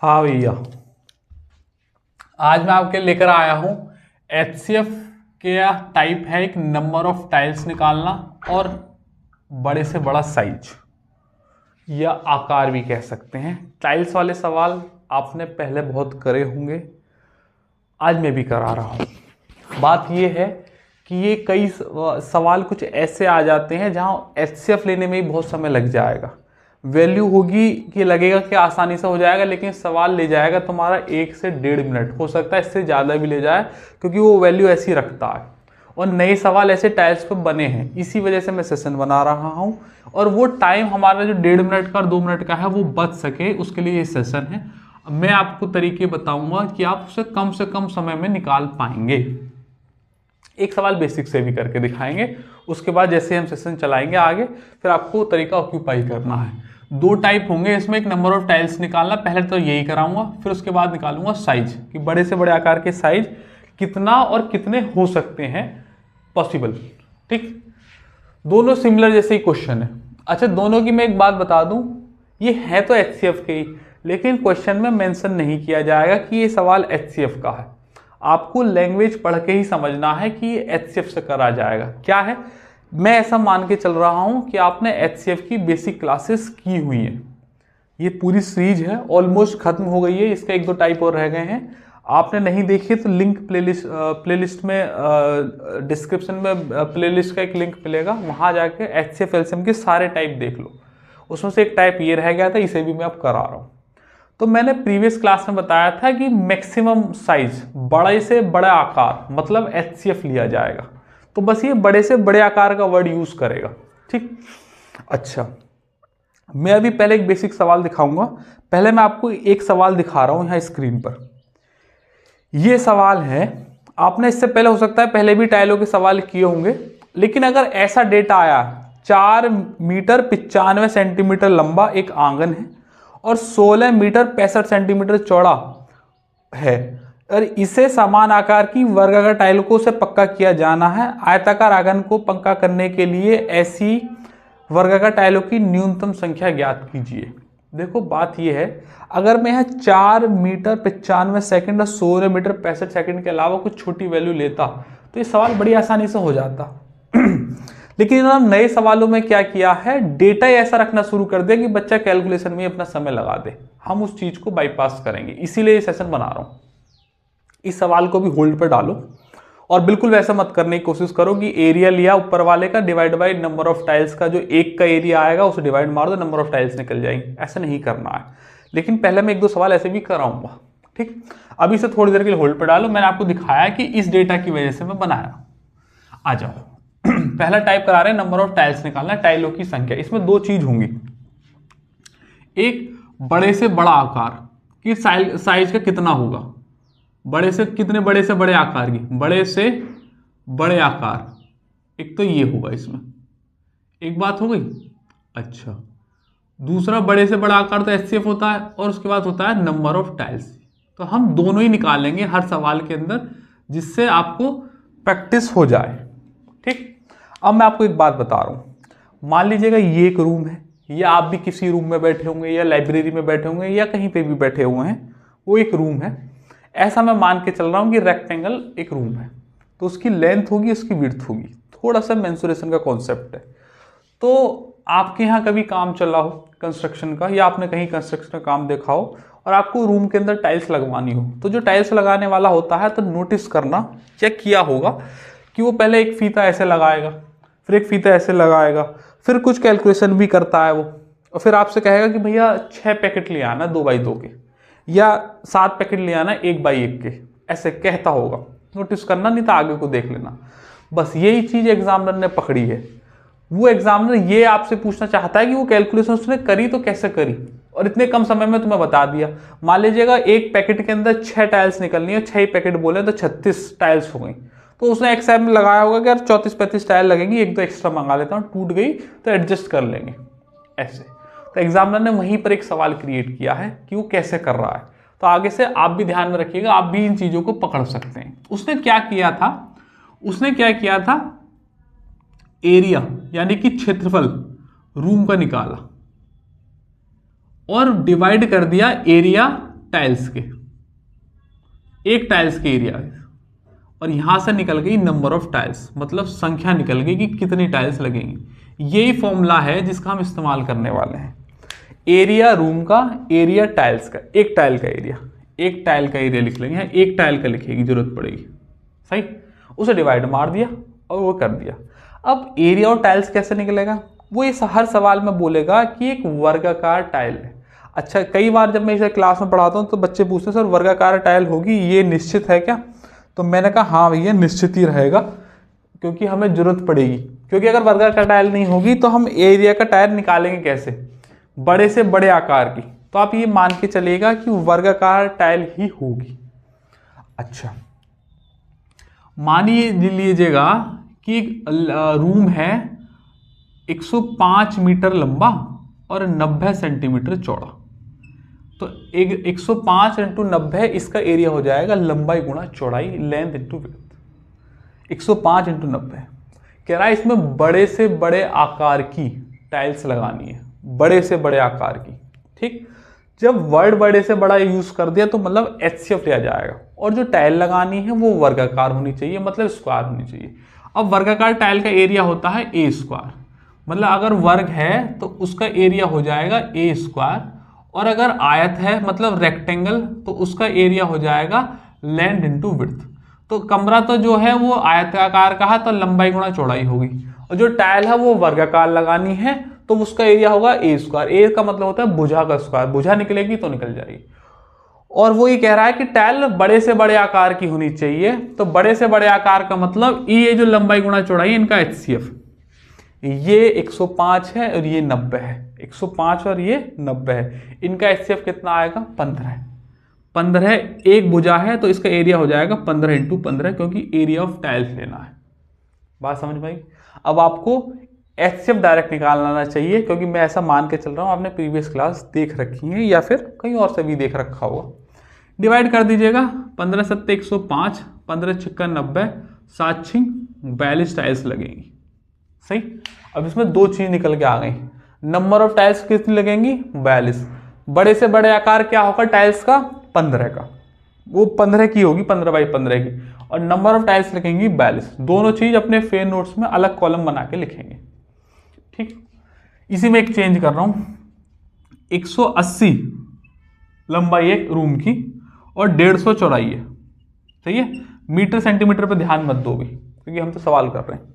हाँ भैया, आज मैं आपके लेकर आया हूं HCF के टाइप है एक नंबर ऑफ टाइल्स निकालना और बड़े से बड़ा साइज या आकार भी कह सकते हैं। टाइल्स वाले सवाल आपने पहले बहुत करे होंगे, आज मैं भी करा रहा हूं। बात यह है कि ये कई सवाल कुछ ऐसे आ जाते हैं जहां HCF लेने में ही बहुत समय लग जाएगा। वैल्यू होगी कि लगेगा कि आसानी से हो जाएगा, लेकिन सवाल ले जाएगा तुम्हारा 1 से 1.5 मिनट, हो सकता है इससे ज़्यादा भी ले जाए, क्योंकि वो वैल्यू ऐसी रखता है और नए सवाल ऐसे टाइल्स पे बने हैं। इसी वजह से मैं सेशन बना रहा हूँ और वो टाइम हमारा जो 1.5 मिनट का और 2 मिनट का है वो बच सके, उसके लिए ये सेशन है। मैं आपको तरीके बताऊंगा कि आप उसे कम से कम समय में निकाल पाएंगे। एक सवाल बेसिक से भी करके दिखाएंगे, उसके बाद जैसे हम सेशन चलाएंगे आगे फिर आपको तरीका ऑक्यूपाई करना है। 2 टाइप होंगे इसमें, एक नंबर ऑफ टाइल्स निकालना, पहले तो यही कराऊंगा, फिर उसके बाद निकालूंगा साइज कि बड़े से बड़े आकार के साइज कितना और कितने हो सकते हैं पॉसिबल। ठीक, दोनों सिमिलर जैसे ही क्वेश्चन है। अच्छा, दोनों की मैं एक बात बता दूं, ये है तो HCF के ही, लेकिन क्वेश्चन में मेंशन नहीं किया जाएगा कि ये सवाल HCF का है। आपको लैंग्वेज पढ़ के ही समझना है कि ये HCF से करा जाएगा। क्या है, मैं ऐसा मान के चल रहा हूं कि आपने HCF की बेसिक क्लासेस की हुई है। ये पूरी सीरीज है, ऑलमोस्ट खत्म हो गई है, इसके 1-2 टाइप और रह गए हैं। आपने नहीं देखी तो लिंक प्लेलिस्ट में डिस्क्रिप्शन में प्लेलिस्ट का एक लिंक मिलेगा, वहां जाके HCF LCM के सारे टाइप देख लो। उसमें से एक टाइप ये रह गया था, इसे भी मैं अब करा रहा हूँ। तो मैंने प्रीवियस क्लास में बताया था कि मैक्सिमम साइज, बड़े से बड़ा आकार, मतलब HCF लिया जाएगा। तो बस ये बड़े से बड़े आकार का वर्ड यूज करेगा। ठीक, अच्छा, मैं अभी पहले एक बेसिक सवाल दिखाऊंगा। पहले मैं आपको एक सवाल दिखा रहा हूं यहां स्क्रीन पर। ये सवाल है, आपने इससे पहले हो सकता है पहले भी टाइलों के सवाल किए होंगे, लेकिन अगर ऐसा डेटा आया 4 मीटर 95 सेंटीमीटर लंबा एक आंगन है और 16 मीटर 65 सेंटीमीटर चौड़ा है और इसे समान आकार की वर्गाकार टाइल को से पक्का किया जाना है। आयताकार आंगन को पक्का करने के लिए ऐसी वर्गाकार टाइलों की न्यूनतम संख्या ज्ञात कीजिए। देखो बात यह है, अगर मैं यहाँ 4 मीटर 95 सेकंड और 16 मीटर 65 सेकंड के अलावा कुछ छोटी वैल्यू लेता तो ये सवाल बड़ी आसानी से हो जाता। लेकिन इन्होंने नए सवालों में क्या किया है, डेटा ऐसा रखना शुरू कर दिया कि बच्चा कैलकुलेशन में अपना समय लगा दे। हम उस चीज को बाईपास करेंगे, इसीलिए ये सेशन बना रहा हूं। इस सवाल को भी होल्ड पर डालो और बिल्कुल वैसा मत करने की कोशिश करो कि एरिया लिया ऊपर वाले का divide by number of tiles का, जो एक का एरिया आएगा उसे डिवाइड मार दो, नंबर ऑफ टाइल्स निकल जाएंगे। ऐसा नहीं करना है, लेकिन पहले मैं 1-2 सवाल ऐसे भी कराऊंगा। ठीक, अभी से थोड़ी देर के लिए होल्ड पर डालो। मैंने आपको दिखाया कि इस डेटा की वजह से मैं बनाया। आ जाओ, पहला टाइप करा रहे हैं, नंबर ऑफ टाइल्स निकालना, टाइलों की संख्या। इसमें 2 चीज होंगी, एक बड़े से बड़ा आकार कि साइज का कितना होगा, बड़े से कितने बड़े से बड़े आकार की, बड़े से बड़े आकार, एक तो ये होगा। इसमें एक बात हो गई। अच्छा, दूसरा बड़े से बड़ा आकार तो HCF होता है और उसके बाद होता है नंबर ऑफ टाइल्स। तो हम दोनों ही निकालेंगे हर सवाल के अंदर, जिससे आपको प्रैक्टिस हो जाए। ठीक, अब मैं आपको एक बात बता रहा हूं, मान लीजिएगा ये एक रूम है, या आप भी किसी रूम में बैठे होंगे या लाइब्रेरी में बैठे होंगे या कहीं पे भी बैठे हुए हैं, वो एक रूम है। ऐसा मैं मान के चल रहा हूं कि रेक्टेंगल एक रूम है, तो उसकी लेंथ होगी, उसकी विड्थ होगी, थोड़ा सा मेंसुरेशन का कॉन्सेप्ट है। तो आपके यहाँ कभी काम चल रहा हो कंस्ट्रक्शन का, या आपने कहीं कंस्ट्रक्शन का काम देखा हो और आपको रूम के अंदर टाइल्स लगवानी हो, तो जो टाइल्स लगाने वाला होता है, तो नोटिस करना, चेक किया होगा कि वो पहले एक फीता ऐसे लगाएगा, फिर एक फीता ऐसे लगाएगा, फिर कुछ कैलकुलेशन भी करता है वो, और फिर आपसे कहेगा कि भैया 6 पैकेट ले आना 2x2 के, या 7 पैकेट ले आना 1x1 के, ऐसे कहता होगा। नोटिस करना, नहीं तो आगे को देख लेना। बस यही चीज एग्जामिनर ने पकड़ी है। वो एग्जामिनर ये आपसे पूछना चाहता है कि वो कैलकुलेशन उसने करी तो कैसे करी, और इतने कम समय में तुम्हें बता दिया। मान लीजिएगा एक पैकेट के अंदर 6 टाइल्स निकलनी है, 6 ही पैकेट बोले तो 36 टाइल्स हो गई। तो उसने एक्सएम में लगाया होगा कि यार 34-35 टाइल लगेंगी, एक दो एक्स्ट्रा मंगा लेता हूँ, टूट गई तो एडजस्ट कर लेंगे ऐसे। तो एग्जामिनर ने वहीं पर एक सवाल क्रिएट किया है कि वो कैसे कर रहा है। तो आगे से आप भी ध्यान में रखिएगा, आप भी इन चीज़ों को पकड़ सकते हैं। उसने क्या किया था, एरिया यानी कि क्षेत्रफल रूम का निकाला और डिवाइड कर दिया एरिया टाइल्स के, एक टाइल्स के एरिया, और यहां से निकल गई नंबर ऑफ टाइल्स, मतलब संख्या निकल गई कि कितनी टाइल्स लगेंगी। यही फॉर्मूला है जिसका हम इस्तेमाल करने वाले हैं। एरिया रूम का, एरिया टाइल्स का, एक टाइल का एरिया लिख लेंगे, एक टाइल का लिखने की जरूरत पड़ेगी, सही। उसे डिवाइड मार दिया और वो कर दिया। अब एरिया और टाइल्स कैसे निकलेगा, वो इस हर सवाल में बोलेगा कि एक वर्गाकार टाइल है। अच्छा, कई बार जब मैं इसे क्लास में पढ़ाता हूँ तो बच्चे पूछते हैं सर वर्गाकार टाइल होगी, ये निश्चित है क्या? तो मैंने कहा हाँ भैया निश्चित ही रहेगा, क्योंकि हमें जरूरत पड़ेगी। क्योंकि अगर वर्गाकार टाइल नहीं होगी तो हम एरिया का टाइल निकालेंगे कैसे, बड़े से बड़े आकार की। तो आप ये मान के चलिएगा कि वर्गाकार टाइल ही होगी। अच्छा, मानिए लीजिएगा कि एक रूम है 105 मीटर लंबा और 90 सेंटीमीटर चौड़ा। तो एक 105 इंटू 90 इसका एरिया हो जाएगा लंबाई गुणा चौड़ाई, लेंथ इंटू विड्थ। 105 इंटू 90 कह रहा है इसमें बड़े से बड़े आकार की टाइल्स लगानी है, बड़े से बड़े आकार की। ठीक, जब वर्ड बड़े से बड़ा यूज कर दिया तो मतलब एचसीएफ लिया जाएगा, और जो टाइल लगानी है वो वर्गाकार होनी चाहिए, मतलब स्क्वायर होनी चाहिए। अब वर्गाकार टाइल का एरिया होता है ए स्क्वायर, मतलब अगर वर्ग है तो उसका एरिया हो जाएगा ए स्क्वायर, और अगर आयत है मतलब रेक्टेंगल तो उसका एरिया हो जाएगा लेंथ इंटू विड्थ। तो कमरा तो जो है वो आयताकार का है तो लंबाई गुणा चौड़ाई होगी, और जो टाइल है वो वर्गाकार लगानी है तो उसका एरिया होगा ए स्क्वायर। ए का मतलब होता है भुजा का स्क्वायर, भुजा निकलेगी तो निकल जाएगी। और वो ये कह रहा है कि टाइल बड़े से बड़े आकार की होनी चाहिए। तो बड़े से बड़े आकार का मतलब ये जो लंबाई गुणा चौड़ाई इनका एचसीएफ, ये 105 है और ये 90 है, 105 और ये 90 है, इनका एचसीएफ कितना आएगा 15 एक भुजा है तो इसका एरिया हो जाएगा 15 इंटू 15, क्योंकि एरिया ऑफ टाइल्स लेना है। बात समझ में आई? अब आपको एचसीएफ डायरेक्ट निकालना चाहिए, क्योंकि मैं ऐसा मान के चल रहा हूँ आपने प्रीवियस क्लास देख रखी है या फिर कहीं और से भी देख रखा होगा। डिवाइड कर दीजिएगा, 15 सत्ते 105, 15 छक्का 90, 7 छिंग 42 टाइल्स लगेंगी, सही। अब इसमें दो चीज निकल के आ गई, नंबर ऑफ टाइल्स कितनी लगेंगी 42, बड़े से बड़े आकार क्या होगा टाइल्स का 15 का, वो 15 की होगी, 15 बाई 15 की, और नंबर ऑफ टाइल्स लिखेंगी 42। दोनों चीज अपने फेयर नोट्स में अलग कॉलम बना के लिखेंगे। ठीक, इसी में एक चेंज कर रहा हूं, 180 लंबाई है रूम की और 150 चौड़ाई है, सही है। मीटर सेंटीमीटर पे ध्यान मत दोगे क्योंकि हम तो सवाल कर रहे हैं।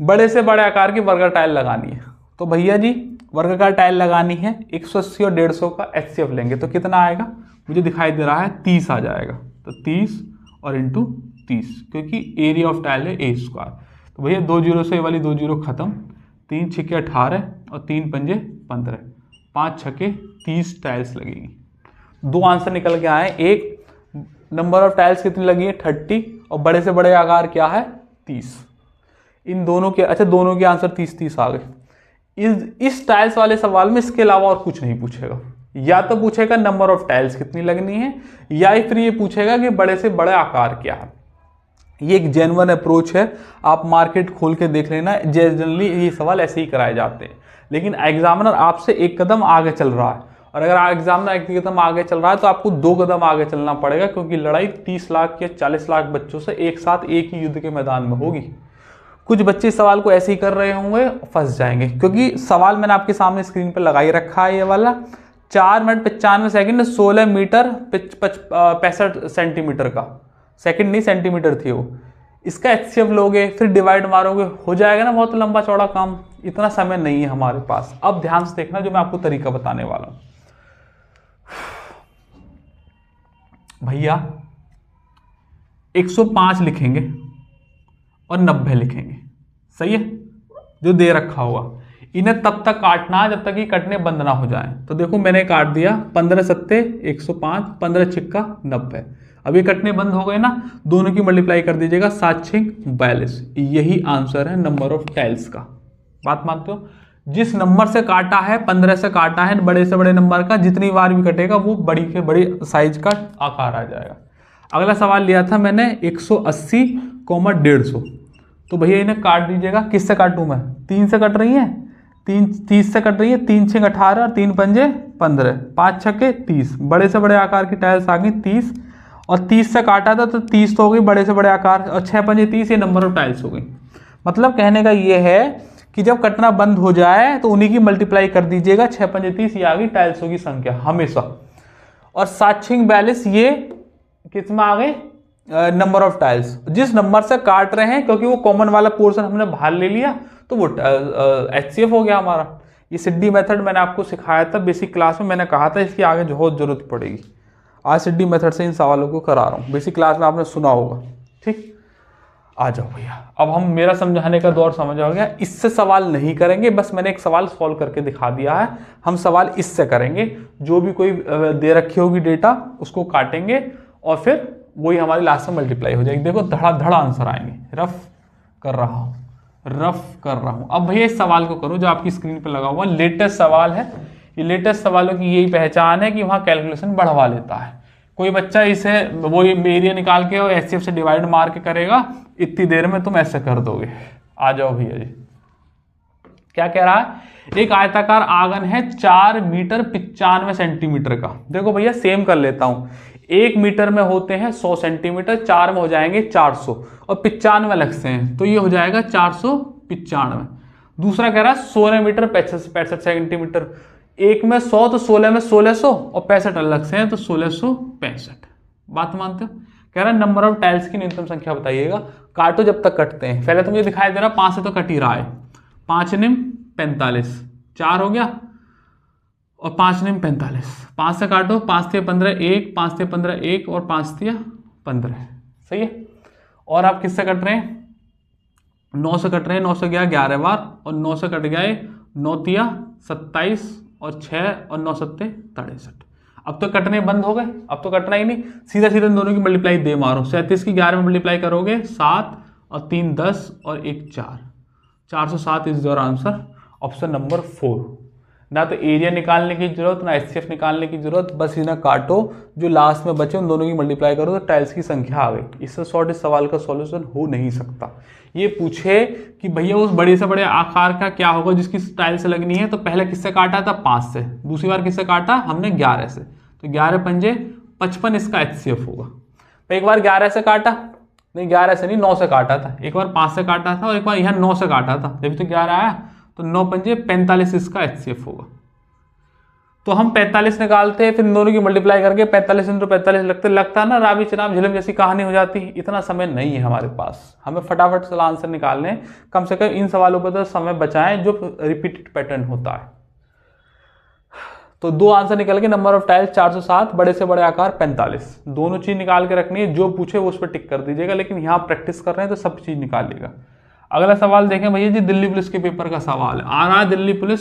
बड़े से बड़े आकार की वर्गाकार टाइल लगानी है, तो भैया जी वर्गाकार टाइल लगानी है, 180 और 150 का एचसीएफ लेंगे तो कितना आएगा, मुझे दिखाई दे रहा है 30 आ जाएगा। तो 30 और इंटू 30, क्योंकि एरिया ऑफ टाइल है ए स्क्वायर। तो भैया 2 जीरो से ये वाली 2 जीरो खत्म, 3 छक्के 18 और 3 पंजे 15, 5 छक्के 30 टाइल्स लगेगी। दो आंसर निकल के आए, एक नंबर ऑफ टाइल्स कितनी लगी है 30, और बड़े से बड़े आकार क्या है 30। इन दोनों के, अच्छा दोनों के आंसर 30-30 आ गए। इस टाइल्स वाले सवाल में इसके अलावा और कुछ नहीं पूछेगा, या तो पूछेगा नंबर ऑफ टाइल्स कितनी लगनी है, या फिर ये पूछेगा कि बड़े से बड़े आकार क्या है। ये एक जेन्युइन अप्रोच है, आप मार्केट खोल के देख लेना, जनरली ये सवाल ऐसे ही कराए जाते हैं। लेकिन एग्जामिनर आपसे एक कदम आगे चल रहा है, और अगर एग्जामिनर एक कदम आगे चल रहा है तो आपको 2 कदम आगे चलना पड़ेगा, क्योंकि लड़ाई 30 लाख या 40 लाख बच्चों से एक साथ एक ही युद्ध के मैदान में होगी। कुछ बच्चे इस सवाल को ऐसे ही कर रहे होंगे, फंस जाएंगे, क्योंकि सवाल मैंने आपके सामने स्क्रीन पर लगा ही रखा है। ये वाला 4 मिनट 95 सेकंड 16 मीटर 65 सेंटीमीटर का, सेकंड नहीं सेंटीमीटर थी वो। इसका एचसीएफ लोगे फिर डिवाइड मारोगे, हो जाएगा ना बहुत लंबा चौड़ा काम। इतना समय नहीं है हमारे पास। अब ध्यान से देखना जो मैं आपको तरीका बताने वाला हूं। भैया 105 लिखेंगे और 90 लिखेंगे, सही है, जो दे रखा होगा। इन्हें तब तक काटना है जब तक ये कटने बंद ना हो जाए। तो देखो मैंने काट दिया 15 सत्ते 105, 15 छिक्का 90। अब ये कटने बंद हो गए ना, दोनों की मल्टीप्लाई कर दीजिएगा, 7 6 42। यही आंसर है नंबर ऑफ टाइल्स का। बात मानते हो? जिस नंबर से काटा है, 15 से काटा है, बड़े से बड़े नंबर का जितनी बार भी कटेगा वो बड़ी के बड़ी साइज का आकार आ जाएगा। अगला सवाल लिया था मैंने 180, 150। तो भैया इन्हें काट दीजिएगा। किससे काटूं मैं? 3 से कट रही है, 30 से कट रही है, 3 6 18 और 3 पंजे 15, 5 छक्के 30। बड़े से बड़े आकार की टाइल्स आ गई 30, और 30 से काटा था तो 30 तो हो गई बड़े से बड़े आकार, और 6 पंजे 30, ये नंबर ऑफ टाइल्स हो गई। मतलब कहने का ये है कि जब कटना बंद हो जाए तो उन्हीं की मल्टीप्लाई कर दीजिएगा, 6 पंजे 30, ये आ गई टाइल्सों की संख्या हमेशा। और 7 6 42, ये किसमें आ गए? Number of tiles. जिस नंबर से काट रहे हैं, क्योंकि वो कॉमन वाला पोर्शन हमने बाहर ले लिया तो वो HCF हो गया हमारा। ये सिड्डी मेथड मैंने आपको सिखाया था बेसिक क्लास में, मैंने कहा था इसकी आगे बहुत जरूरत पड़ेगी। आज सिड्डी मेथड से इन सवालों को करा रहा हूँ, बेसिक क्लास में आपने सुना होगा। ठीक, आ जाओ भैया, अब हम मेरा समझाने का दौर समझ आ गया। इससे सवाल नहीं करेंगे, बस मैंने एक सवाल सॉल्व करके दिखा दिया है। हम सवाल इससे करेंगे, जो भी कोई दे रखी होगी डेटा उसको काटेंगे और फिर वही हमारी लास्ट में मल्टीप्लाई हो जाएगी। देखो धड़ाधड़ आंसर आएंगे। रफ कर रहा हूँ। अब भैया इस सवाल को करो जो आपकी स्क्रीन पर लगा हुआ लेटेस्ट सवाल है। ये लेटेस्ट सवालों की यही पहचान है कि वहाँ कैलकुलेशन बढ़वा लेता है। कोई बच्चा इसे वो एरिया निकाल के और HCF से डिवाइड मार के करेगा, इतनी देर में तुम ऐसे कर दोगे। आ जाओ भैया जी, क्या कह रहा है? एक आयताकार आंगन है 4 मीटर 95 सेंटीमीटर का। देखो भैया सेम कर लेता हूं, 1 मीटर में होते हैं 100 सेंटीमीटर, 4 में हो जाएंगे 400 और 95 अलग से हैं तो ये हो जाएगा 495। दूसरा कह रहा है 16 मीटर 65 सेंटीमीटर, 1 में 100 तो 16 में 1600 और 65 अलग से हैं तो 1665। बात मानते हो? कह रहा है नंबर ऑफ टाइल्स की न्यूनतम संख्या बताइएगा। काटो जब तक कटते हैं। पहले तो मुझे दिखाई दे रहा 5 से तो कट ही रहा है, 5 निम 45, 4 हो गया और 5 निम 45, 5 से काटो, 5 से 15 1, 5 से 15 1 और 5 से 15। सही है। और आप किससे कट रहे हैं? 9 से कट रहे हैं, 9 से गया 11 बार और 9 से कट गए 9 तिया 27 और 6 और 9 सत्ते 63। अब तो कटने बंद हो गए, अब तो कटना ही नहीं, सीधा सीधा दोनों की मल्टीप्लाई दे मारो। 37 की 11 में मल्टीप्लाई करोगे 7 और 3 10 और 1 4, 407 is your answer, option number 4। ना तो एरिया निकालने की जरूरत, ना HCF निकालने की जरूरत, बस इन्हें काटो, जो लास्ट में बचे उन दोनों की मल्टीप्लाई करो तो टाइल्स की संख्या आ गई। इससे शॉर्ट इस सवाल का सॉल्यूशन हो नहीं सकता। ये पूछे कि भैया उस बड़े से बड़े आकार का क्या होगा जिसकी टाइल से लगनी है, तो पहले किससे काटा था? 5 से। दूसरी बार किससे काटा हमने? 11 से। तो 11 पंजे 55 इसका HCF होगा। एक बार 11 से काटा, नहीं 11 से नहीं 9 से काटा था, एक बार 5 से काटा था और एक बार यहाँ 9 से काटा था। जब तो 11 आया तो 9 पंजे 45 इसका HCF होगा। तो हम 45 निकालते हैं, फिर दोनों की मल्टीप्लाई करके 45 × 45 लगता ना राबी चनाब झिलम जैसी कहानी हो जाती है। इतना समय नहीं है हमारे पास, हमें फटाफट से आंसर निकालने हैं। कम से कम इन सवालों पर तो समय बचाएं जो रिपीटेड पैटर्न होता है। तो 2 आंसर निकल के, नंबर ऑफ टाइल्स 407, बड़े से बड़े आकार 45। दोनों चीज निकाल के रखनी है, जो पूछे वो उस पर टिक कर दीजिएगा, लेकिन यहाँ प्रैक्टिस कर रहे हैं तो सब चीज निकालिएगा। अगला सवाल देखें भैया जी, दिल्ली पुलिस के पेपर का सवाल आ रहा है। दिल्ली पुलिस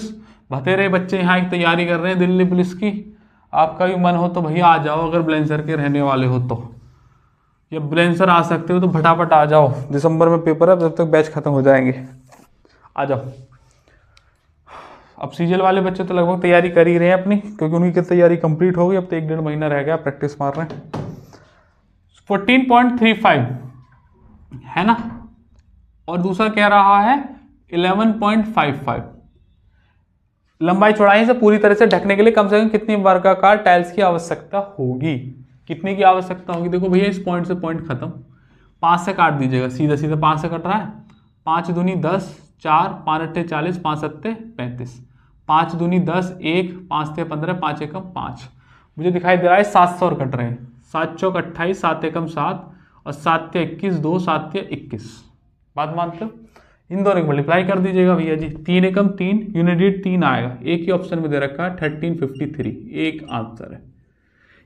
बतेरे बच्चे यहाँ की तैयारी कर रहे हैं दिल्ली पुलिस की। आपका भी मन हो तो भैया आ जाओ, अगर बुलंदशहर के रहने वाले हो तो, या बुलंदशहर आ सकते हो तो फटाफट आ जाओ। दिसंबर में पेपर है, जब तक बैच खत्म हो जाएंगे। आ जाओ। अब सीजल वाले बच्चे तो लगभग तैयारी कर ही रहे हैं अपनी, क्योंकि उनकी तैयारी कंप्लीट हो गई। अब तो 1 डेढ़ महीना रह गया, प्रैक्टिस मार रहे हैं। 14.35 है ना, और दूसरा कह रहा है 11.55। लंबाई चौड़ाई से पूरी तरह से ढकने के लिए कम से कम कितनी वर्गाकार टाइल्स की आवश्यकता होगी? कितने की आवश्यकता होगी? देखो भैया इस पॉइंट से पॉइंट खत्म, 5 से काट दीजिएगा, सीधा सीधा 5 से कट रहा है। 5 दूनी 10, 4, 5 अट्ठे 40, 5 सत्ते 35, 5 दूनी 10, 1, 5 से 15, 5 एकम 5। मुझे दिखाई दे रहा है 7 से और कट रहे हैं। 7 चौक 28, 7 एकम 7 और 7 से 21, 2, 7 से 21। बात मानते हो? इन दोनों की मल्टीप्लाई कर दीजिएगा भैया जी। 3 एकम 3, यूनिट 3 आएगा। एक ही ऑप्शन में दे रखा है 1353, एक आंसर है।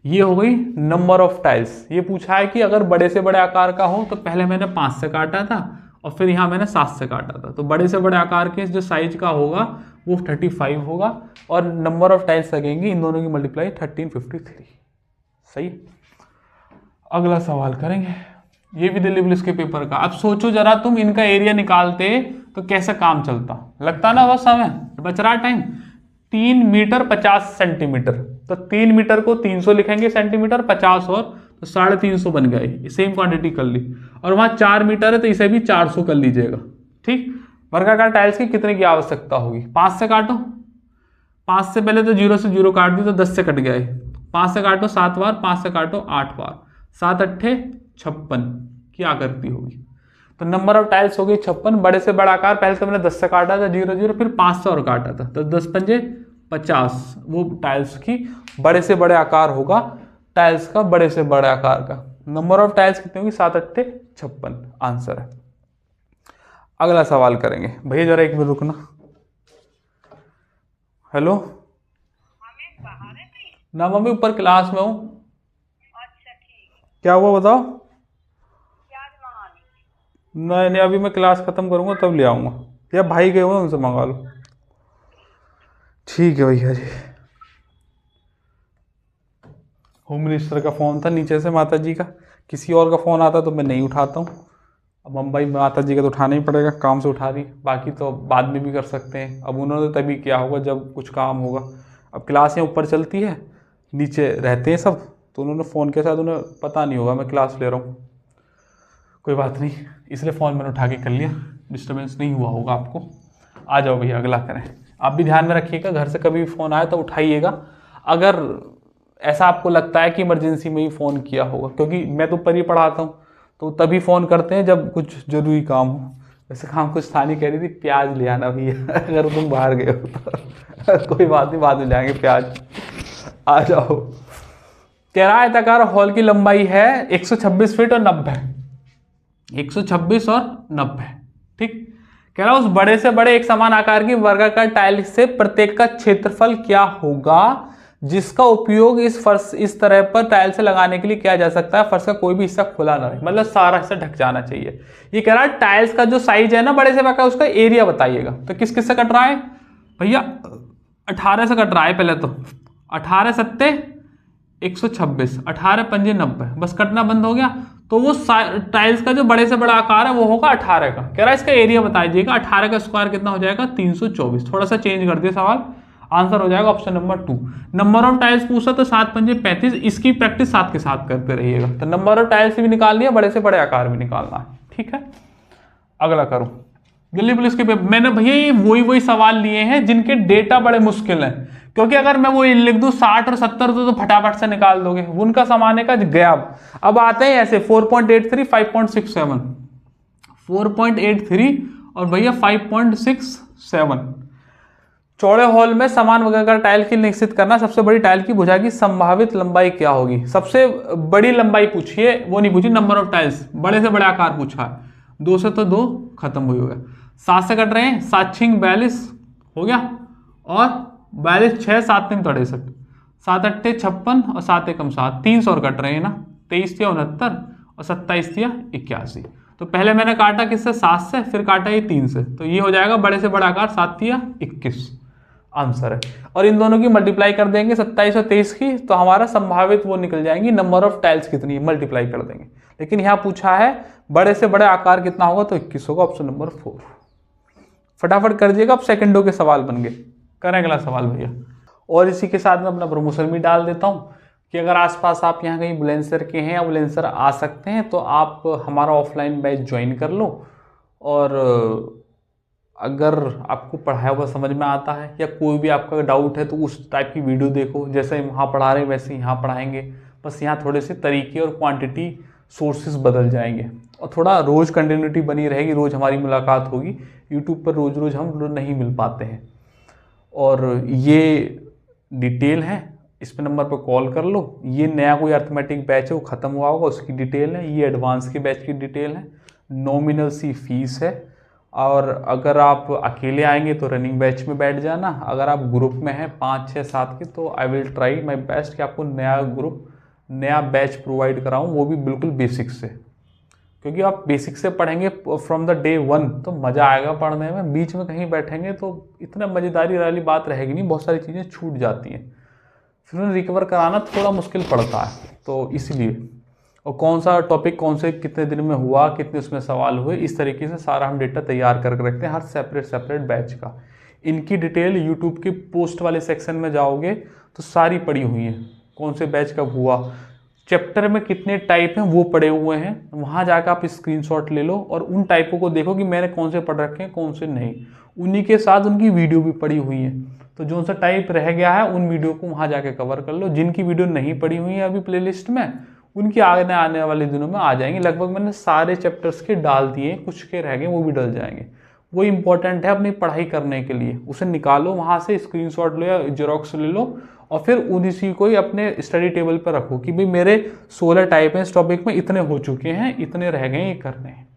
ये हो गई नंबर ऑफ टाइल्स। ये पूछा है कि अगर बड़े से बड़े आकार का हो तो पहले मैंने 5 से काटा था और फिर यहाँ मैंने 7 से काटा था। तो बड़े से बड़े आकार के जो साइज का होगा वो 35 होगा, और नंबर ऑफ टाइल्स लगेंगी इन दोनों की मल्टीप्लाई 1353। सही। अगला सवाल करेंगे, ये भी दिल्ली पुलिस के पेपर का। अब सोचो जरा, तुम इनका एरिया निकालते तो कैसा काम चलता, लगता ना बहुत समय, बच रहा टाइम। 3 मीटर 50 सेंटीमीटर, तो 3 मीटर को 300 लिखेंगे सेंटीमीटर, 50 और तो 350 बन गए, सेम क्वांटिटी कर ली। और वहां 4 मीटर है तो इसे भी 400 कर लीजिएगा। ठीक। वर्गाकार टाइल्स की कितने की आवश्यकता होगी? 5 से काटो, 5 से पहले तो 0 से 0 काट दी तो 10 से कट गए। 5 से काटो 7 बार, 5 से काटो 8 बार, 7 अट्ठे 56 की आकृति होगी। तो नंबर ऑफ टाइल्स हो गई 56। बड़े से बड़ा आकार, पहले तो मैंने 10 से काटा था 0 0, फिर 5 से और काटा था, तो 10 पंजे 50। वो टाइल्स की बड़े से बड़े आकार होगा, टाइल्स का बड़े से बड़े आकार का। नंबर ऑफ टाइल्स कितनी होगी? 7 अट्ठे 56 आंसर है। अगला सवाल करेंगे। भैया जरा एक मिनट रुकना। हेलो। ना मम्मी, ऊपर क्लास में हूँ। अच्छा ठीक। क्या हुआ बताओ? नहीं नहीं, अभी मैं क्लास खत्म करूंगा तब ले आऊंगा, या भाई गए हुए उनसे मंगा लो। ठीक है भैया जी। होम मिनिस्टर का फ़ोन था नीचे से, माता जी का। किसी और का फ़ोन आता तो मैं नहीं उठाता हूँ। अब मुंबई माता जी का तो उठाना ही पड़ेगा, काम से उठा रही, बाकी तो बाद में भी कर सकते हैं। अब उन्होंने तभी किया होगा जब कुछ काम होगा। अब क्लास यहाँ ऊपर चलती है, नीचे रहते हैं सब, तो उन्होंने फ़ोन के साथ उन्हें पता नहीं होगा मैं क्लास ले रहा हूँ। कोई बात नहीं, इसलिए फ़ोन मैंने उठा के कर लिया, डिस्टर्बेंस नहीं हुआ होगा आपको। आ जाओ भैया, अगला करें। आप भी ध्यान में रखिएगा, घर से कभी भी फ़ोन आए तो उठाइएगा। अगर ऐसा आपको लगता है कि इमरजेंसी में ही फ़ोन किया होगा, क्योंकि मैं तो ऊपर ही पढ़ाता हूँ, तो तभी फ़ोन करते हैं जब कुछ ज़रूरी काम हो। वैसे काम कुछ था नहीं, कह रही थी प्याज ले आना भैया अगर तुम बाहर गए हो तो कोई बात नहीं, बाद में जाएंगे प्याज। आ जाओ। कह रहा है आयताकार हॉल की लंबाई है 126 फीट और 90, 126 और 90। ठीक। कह रहा उस बड़े से बड़े एक समान आकार की वर्गाकार टाइल से प्रत्येक का क्षेत्रफल क्या होगा जिसका उपयोग इस फर्श इस तरह पर टाइल से लगाने के लिए किया जा सकता है। फर्श का कोई भी हिस्सा खुला ना रहे, मतलब सारा हिस्सा ढक जाना चाहिए। ये कह रहा है टाइल्स का जो साइज है ना बड़े से बड़ा, उसका एरिया बताइएगा। तो किस किस से कट रहा है भैया? 18 से कट रहा है। पहले तो 18 सत्ते 126, 18 पंजे 90, बस कटना बंद हो गया। तो वो टाइल्स का जो बड़े से बड़ा आकार है वो होगा 18 का। कह रहा है इसका एरिया बताइएगा। 18 का स्क्वायर कितना हो जाएगा? 324। थोड़ा सा चेंज कर दिया सवाल, आंसर हो जाएगा option number 2। Number of tiles पूछा तो 7 पंजे 35। इसकी प्रैक्टिस 7 के साथ करते रहिएगा। तो नंबर ऑफ टाइल्स भी निकाल लिया, बड़े से बड़े आकार भी निकालना है। ठीक है, अगला करो। दिल्ली पुलिस के पेपर मैंने भैया ये वही सवाल लिए हैं जिनके डेटा बड़े मुश्किल हैं, क्योंकि अगर मैं वो लिख दूं 60 और 70 तो फटाफट से निकाल दोगे। उनका समाने का गया। अब आते हैं ऐसे 4.83, 5.67, 4.83 और भैया 5.67। चौड़े हॉल में समान वर्गाकार टाइल की निश्चित करना। सबसे बड़ी टाइल की भुजा की संभावित लंबाई क्या होगी? सबसे बड़ी लंबाई पूछिए, वो नहीं पूछी नंबर ऑफ टाइल्स। बड़े से बड़े आकार पूछा है। 2 से तो 2 खत्म हो गया। 7 से कट रहे हैं, 7 6 42 हो गया, और 42 6 7 3 63, 7 अट्ठे 56 और 7 एकम 7, 3 सौ और कट रहे हैं ना। 23 तिया 69 और 27 तिया 81। तो पहले मैंने काटा किससे? 7 से, फिर काटा ये 3 से, तो ये हो जाएगा बड़े से बड़ा आकार 7 तिया 21 आंसर है। और इन दोनों की मल्टीप्लाई कर देंगे 27 और 23 की, तो हमारा संभावित वो निकल जाएंगी नंबर ऑफ टाइल्स कितनी है, मल्टीप्लाई कर देंगे। लेकिन यहाँ पूछा है बड़े से बड़े आकार कितना होगा, तो 21 होगा, ऑप्शन नंबर 4। फटाफट कर दिएगा, अब सेकंडों के सवाल बन गए। करें अगला सवाल भैया। और इसी के साथ में अपना प्रमोशन भी डाल देता हूँ कि अगर आसपास आप यहाँ कहीं बुलंदशहर के हैं या बुलंदशहर आ सकते हैं तो आप हमारा ऑफलाइन बैच ज्वाइन कर लो। और अगर आपको पढ़ाया हुआ समझ में आता है या कोई भी आपका डाउट है तो उस टाइप की वीडियो देखो, जैसे वहाँ पढ़ा रहे हैं वैसे यहाँ पढ़ाएंगे, बस यहाँ थोड़े से तरीके और क्वांटिटी सोर्सेज बदल जाएंगे और थोड़ा रोज़ कंटिन्यूटी बनी रहेगी। रोज़ हमारी मुलाकात होगी, यूट्यूब पर रोज़ रोज़ हम लोग नहीं मिल पाते हैं। और ये डिटेल है, इस पे नंबर पर कॉल कर लो। ये नया कोई अर्थमेटिक बैच है वो ख़त्म हुआ होगा, उसकी डिटेल है। ये एडवांस के बैच की डिटेल है। नॉमिनल सी फीस है। और अगर आप अकेले आएंगे तो रनिंग बैच में बैठ जाना। अगर आप ग्रुप में हैं 5 6 7 के, तो I will try my best कि आपको नया ग्रुप नया बैच प्रोवाइड कराऊं, वो भी बिल्कुल बेसिक से। क्योंकि आप बेसिक से पढ़ेंगे फ्रॉम द डे 1 तो मज़ा आएगा पढ़ने में। बीच में कहीं बैठेंगे तो इतना मज़ेदारी वाली बात रहेगी नहीं, बहुत सारी चीज़ें छूट जाती हैं, फिर उन्हें रिकवर कराना थोड़ा मुश्किल पड़ता है। तो इसलिए, और कौन सा टॉपिक कौन से कितने दिन में हुआ, कितने उसमें सवाल हुए, इस तरीके से सारा हम डेटा तैयार करके रखते हैं हर सेपरेट बैच का। इनकी डिटेल यूट्यूब के पोस्ट वाले सेक्शन में जाओगे तो सारी पड़ी हुई है, कौन से बैच कब हुआ, चैप्टर में कितने टाइप हैं वो पड़े हुए हैं। वहाँ जाकर आप स्क्रीनशॉट ले लो और उन टाइपों को देखो कि मैंने कौन से पढ़ रखे हैं कौन से नहीं। उन्हीं के साथ उनकी वीडियो भी पड़ी हुई है, तो जो सा टाइप रह गया है उन वीडियो को वहाँ जाके कवर कर लो। जिनकी वीडियो नहीं पड़ी हुई है अभी प्लेलिस्ट में, उनकी आने वाले दिनों में आ जाएंगी। लगभग मैंने सारे चैप्टर्स के डाल दिए, कुछ के रह गए वो भी डल जाएंगे। वो इंपॉर्टेंट है अपनी पढ़ाई करने के लिए, उसे निकालो वहाँ से, स्क्रीनशॉट लो या जेरोक्स ले लो और फिर उसी को ही अपने स्टडी टेबल पर रखो कि भाई मेरे 16 टाइप हैं इस टॉपिक में, इतने हो चुके हैं, इतने रह गए, ये करने हैं।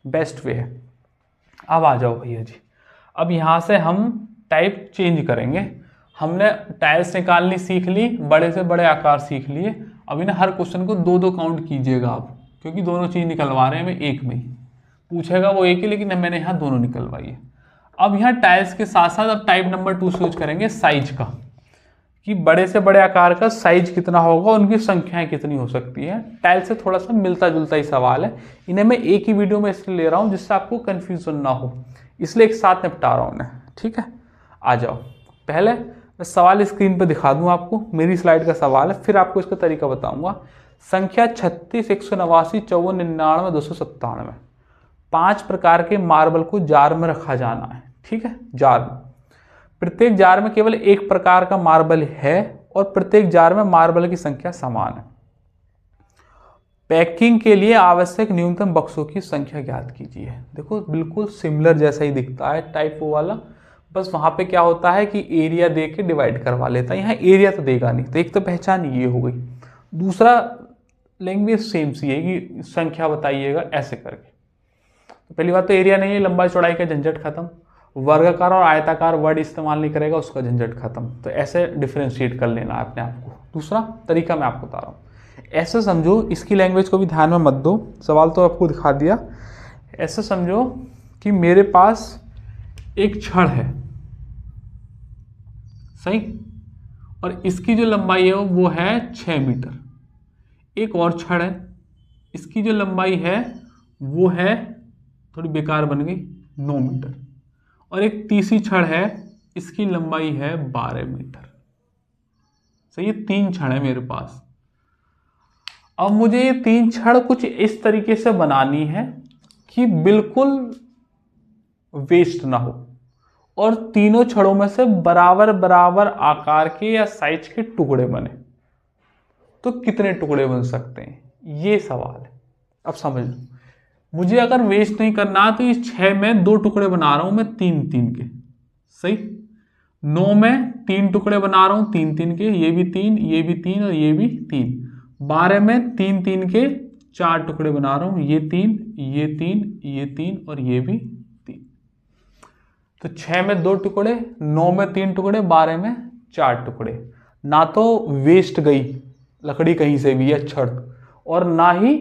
बेस्ट वे है। अब आ जाओ भैया जी, अब यहाँ से हम टाइप चेंज करेंगे। हमने टाइल्स निकालनी सीख ली, बड़े से बड़े आकार सीख लिए। अभी ना हर क्वेश्चन को 2-2 काउंट कीजिएगा आप, क्योंकि दोनों चीज़ निकलवा रहे हैं मैं एक में ही। पूछेगा वो एक ही, लेकिन मैंने यहाँ दोनों निकलवाई है। अब यहाँ टाइल्स के साथ साथ अब टाइप नंबर 2 यूज करेंगे साइज का, कि बड़े से बड़े आकार का साइज कितना होगा, उनकी संख्याएं कितनी हो सकती है। टाइल्स से थोड़ा सा मिलता जुलता ही सवाल है, इन्हें मैं एक ही वीडियो में इसलिए ले रहा हूँ जिससे आपको कन्फ्यूजन ना हो, इसलिए एक साथ निपटा रहा हूँ उन्हें। ठीक है, आ जाओ। पहले मैं सवाल स्क्रीन पर दिखा दूँ आपको, मेरी स्लाइड का सवाल है, फिर आपको इसका तरीका बताऊँगा। संख्या 36, 189, 54, 99, 297, 5 प्रकार के मार्बल को जार में रखा जाना है। ठीक है, जार में, प्रत्येक जार में केवल एक प्रकार का मार्बल है और प्रत्येक जार में मार्बल की संख्या समान है। पैकिंग के लिए आवश्यक न्यूनतम बक्सों की संख्या ज्ञात कीजिए। देखो बिल्कुल सिमिलर जैसा ही दिखता है टाइप ओ वाला, बस वहां पे क्या होता है कि एरिया दे के डिवाइड करवा लेता है, यहाँ एरिया तो देगा नहीं। तो एक तो पहचान ये हो गई, दूसरा लैंग्वेज सेम सी है कि संख्या बताइएगा ऐसे करके। तो पहली बात तो एरिया नहीं है, लंबाई चौड़ाई का झंझट खत्म। वर्गाकार और आयताकार वर्ड इस्तेमाल नहीं करेगा, उसका झंझट खत्म। तो ऐसे डिफरेंशिएट कर लेना है अपने आप को। दूसरा तरीका मैं आपको बता रहा हूँ, ऐसे समझो, इसकी लैंग्वेज को भी ध्यान में मत दो, सवाल तो आपको दिखा दिया। ऐसे समझो कि मेरे पास एक छड़ है, सही, और इसकी जो लंबाई है वो है 6 मीटर। एक और छड़ है, इसकी जो लंबाई है वो है, थोड़ी बेकार बन गई, 9 मीटर। और एक तीसरी छड़ है, इसकी लंबाई है 12 मीटर। सही, ये 3 छड़ है मेरे पास। अब मुझे ये 3 छड़ कुछ इस तरीके से बनानी है कि बिल्कुल वेस्ट ना हो, और तीनों छड़ों में से बराबर बराबर आकार के या साइज के टुकड़े बने। तो कितने टुकड़े बन सकते हैं, ये सवाल है। अब समझ लो, मुझे अगर वेस्ट नहीं करना तो इस 6 में 2 टुकड़े बना रहा हूं मैं 3-3 के, सही। 9 में 3 टुकड़े बना रहा हूं 3-3 के, ये भी 3, ये भी 3 और ये भी 3। 12 में 3-3 के 4 टुकड़े बना रहा हूं, ये 3, ये 3, ये 3 और ये भी 3। तो 6 में 2 टुकड़े, 9 में 3 टुकड़े, 12 में 4 टुकड़े। ना तो वेस्ट गई लकड़ी कहीं से भी या छड़, और ना ही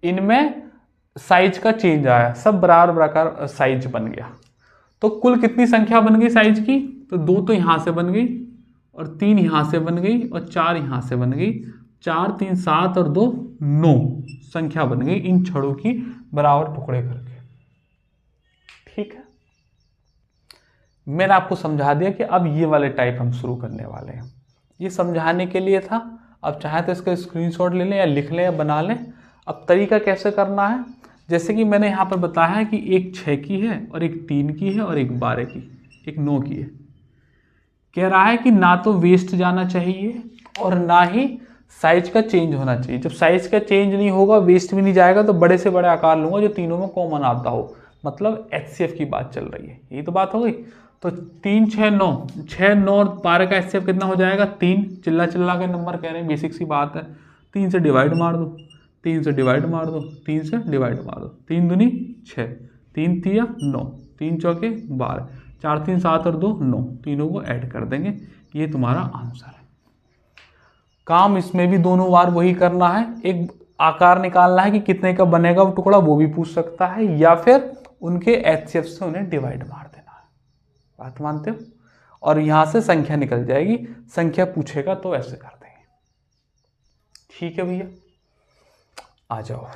इनमें साइज का चेंज आया, सब बराबर बराबर साइज बन गया। तो कुल कितनी संख्या बन गई साइज की, तो 2 तो यहां से बन गई और 3 यहां से बन गई और 4 यहां से बन गई। 4, 3, 7 और 2, 9 संख्या बन गई इन छड़ों की बराबर टुकड़े करके। ठीक है, मैंने आपको समझा दिया कि अब ये वाले टाइप हम शुरू करने वाले हैं। ये समझाने के लिए था, अब चाहे तो इसका स्क्रीनशॉट ले लें या लिख लें या बना लें। अब तरीका कैसे करना है, जैसे कि मैंने यहाँ पर बताया है कि एक 6 की है और एक 3 की है और एक 12 की, एक 9 की है। कह रहा है कि ना तो वेस्ट जाना चाहिए और ना ही साइज का चेंज होना चाहिए। जब साइज का चेंज नहीं होगा, वेस्ट भी नहीं जाएगा, तो बड़े से बड़े आकार लूंगा जो तीनों में कॉमन आता हो। मतलब HCF की बात चल रही है, यही तो बात हो गई। तो 3, 6, 9, 6, 9 और 12 का HCF कितना हो जाएगा, 3। चिल्ला चिल्ला के नंबर कह रहे हैं, बेसिक सी बात है। 3 से डिवाइड मार दो, 3 से डिवाइड मार दो, 3 से डिवाइड मार दो। 3 दूनी 6, 3 तिया 9, 3 चौके 12, 4, 3, 7 और 2, 9, तीनों को ऐड कर देंगे। ये तुम्हारा आंसर है। काम इसमें भी दोनों बार वही करना है। एक आकार निकालना है कि कितने का बनेगा वो टुकड़ा, वो भी पूछ सकता है, या फिर उनके एचसीएफ से उन्हें डिवाइड मार देना है। बात मानते हो? और यहां से संख्या निकल जाएगी, संख्या पूछेगा तो ऐसे कर देंगे। ठीक है भैया, आ जाओ।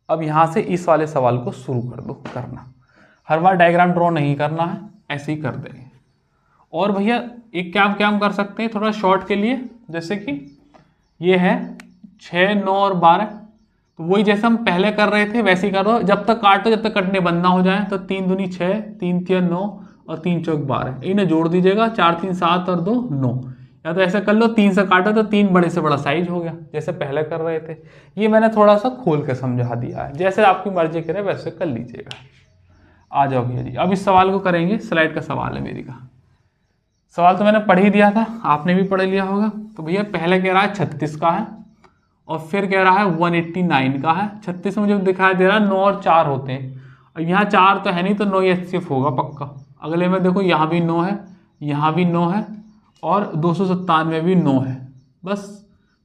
अब यहां से इस वाले सवाल को शुरू कर दो करना। हर बार डायग्राम ड्रॉ नहीं करना है, ऐसे ही कर देंगे। और भैया एक क्या हम कर सकते हैं थोड़ा शॉर्ट के लिए, जैसे कि ये है 6, 9 और 12, तो वही जैसे हम पहले कर रहे थे वैसे ही करो, जब तक काटो जब तक कटने बंद ना हो जाए। तो 3 दूनी 6, 3 तिया 9 और 3 चौक 12, इन्हें जोड़ दीजिएगा, 4 3 7 और 2 9। या तो ऐसे कर लो, 3 से काटो तो 3 बड़े से बड़ा साइज हो गया जैसे पहले कर रहे थे। ये मैंने थोड़ा सा खोल के समझा दिया है, जैसे आपकी मर्जी करे वैसे कर लीजिएगा। आ जाओ भैया जी, अब इस सवाल को करेंगे। स्लाइड का सवाल है मेरी का। सवाल तो मैंने पढ़ ही दिया था, आपने भी पढ़ लिया होगा। तो भैया पहले कह रहा है 36 का है, और फिर कह रहा है 189 का है। 36 में मुझे दिखाई दे रहा है 9 और 4 होते हैं, और यहाँ 4 तो है नहीं, तो 9 एचसीएफ होगा पक्का। अगले में देखो यहाँ भी 9 है, यहाँ भी 9 है, और 297 में भी 9 है। बस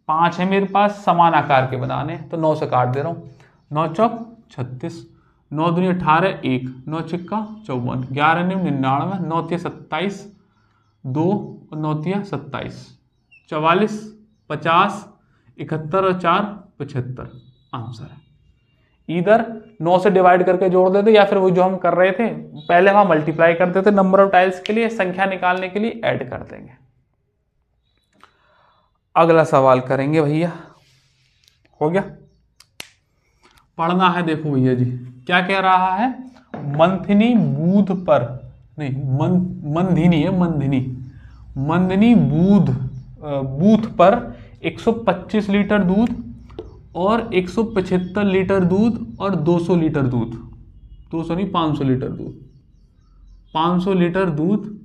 5 है मेरे पास समान आकार के बनाने, तो 9 से काट दे रहा हूँ। 9 चौक 36, 9 दूनी 18, 1, 9 छिक्का 54, 11 99, 9 तिया 27, 2 और 9 तिया 27, 44, 50, 71 और 4 75 आंसर है। इधर 9 से डिवाइड करके जोड़ देते, या फिर वो जो हम कर रहे थे पहले वहां मल्टीप्लाई करते थे नंबर ऑफ टाइल्स के लिए, संख्या निकालने के लिए ऐड कर देंगे। अगला सवाल करेंगे भैया, हो गया पढ़ना है। देखो भैया जी क्या कह रहा है, मंथनी बूथ पर नहीं, मंदिनी है, मंदिनी बूथ पर 125 लीटर दूध और 175 लीटर दूध और 200 लीटर दूध, 200 नहीं 500 लीटर दूध, 500 लीटर दूध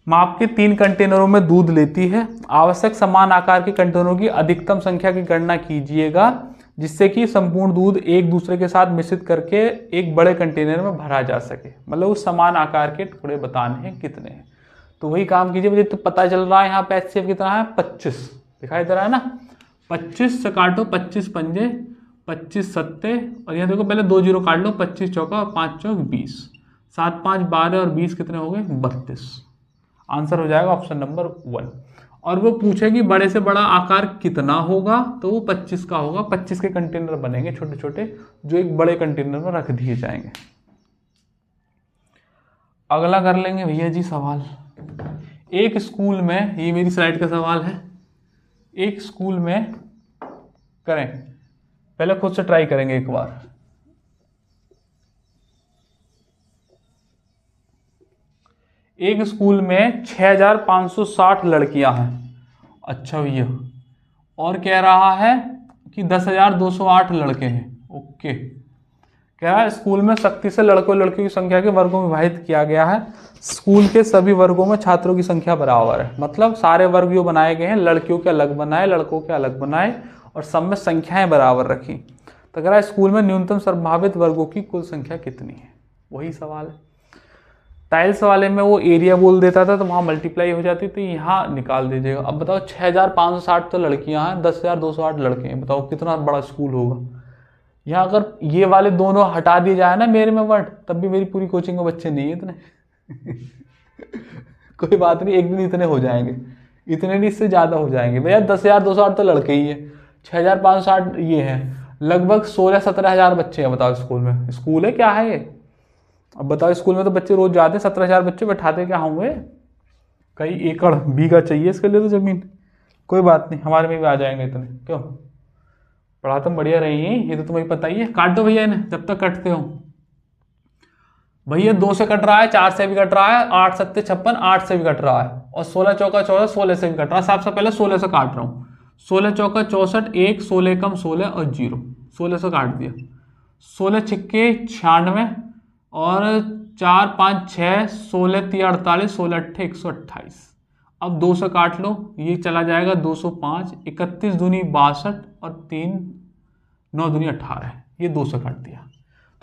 माप के 3 कंटेनरों में दूध लेती है। आवश्यक समान आकार के कंटेनरों की अधिकतम संख्या की गणना कीजिएगा, जिससे कि संपूर्ण दूध एक दूसरे के साथ मिश्रित करके एक बड़े कंटेनर में भरा जा सके। मतलब उस समान आकार के टुकड़े बताने हैं कितने हैं। तो वही काम कीजिए। मुझे तो पता चल रहा है यहाँ पे एचसीएफ कितना है, 25 दिखाई दे रहा है ना। 25 से काटो, 25 पंजे 25 सत्ते, और यहाँ देखो पहले 2 जीरो काट लो, 25 चौका और 5 चौक 20, 7 5 12 और 20 कितने हो गए 32। आंसर हो जाएगा ऑप्शन नंबर 1। और वो पूछेगी बड़े से बड़ा आकार कितना होगा, तो वो 25 का होगा। 25 के कंटेनर बनेंगे छोटे छोटे, जो एक बड़े कंटेनर में रख दिए जाएंगे। अगला कर लेंगे भैया जी सवाल। एक स्कूल में, ये मेरी स्लाइड का सवाल है, एक स्कूल में करें, पहले खुद से ट्राई करेंगे एक बार। एक स्कूल में 6560 लड़कियां हैं। अच्छा भैया, और कह रहा है कि 10,208 लड़के हैं। ओके, कह रहा है स्कूल में सख्ती से लड़कों और लड़कियों की संख्या के वर्गों में विभाजित किया गया है। स्कूल के सभी वर्गों में छात्रों की संख्या बराबर है। मतलब सारे वर्ग जो बनाए गए हैं, लड़कियों के अलग बनाए, लड़कों के अलग बनाए, और सब में संख्याएं बराबर रखी। तो कह रहा है स्कूल में न्यूनतम संभावित वर्गों की कुल संख्या कितनी है। वही सवाल है। टाइल्स वाले में वो एरिया बोल देता था तो वहाँ मल्टीप्लाई हो जाती, तो यहाँ निकाल दीजिएगा। अब बताओ 6560 तो लड़कियाँ हैं, 10,208 लड़के हैं, बताओ कितना बड़ा स्कूल होगा। यहाँ अगर ये वाले दोनों हटा दिए जाए ना मेरे में वर्ड, तब भी मेरी पूरी कोचिंग में बच्चे नहीं है इतने कोई बात नहीं, एक दिन इतने हो जाएंगे, इतने नहीं इससे ज़्यादा हो जाएंगे भैया। 10,208 तो लड़के ही है, 6560 ये है, लगभग 16-17 हज़ार बच्चे हैं। बताओ स्कूल में, स्कूल है क्या है ये। अब बताओ स्कूल में तो बच्चे रोज जाते, 17,000 बच्चे बैठाते क्या होंगे। कई एकड़ बीघा चाहिए इसके लिए तो जमीन। कोई बात नहीं, हमारे में भी आ जाएंगे इतने। क्यों, पढ़ा तुम बढ़िया रही है, ये तो तुम्हें पता ही है। काट दो भैया इन्हें जब तक कटते हो। भैया 2 से कट रहा है, 4 से भी कट रहा है, 8 7 56, 8 से भी कट रहा है, और 16 चौका 14, 16 से भी कट रहा है। सबसे पहले 16 से काट रहा हूँ। 16 चौका 64, 1, 16 कम 16 और 0, 16 से काट दिया। 16 छिक्के 96 और 4 5 6, 16 3 48, 16 8 128। अब 2 से काट लो, ये चला जाएगा 205, 31 दूनी 62 और 3 9 दूनी 18, ये 2 से काट दिया।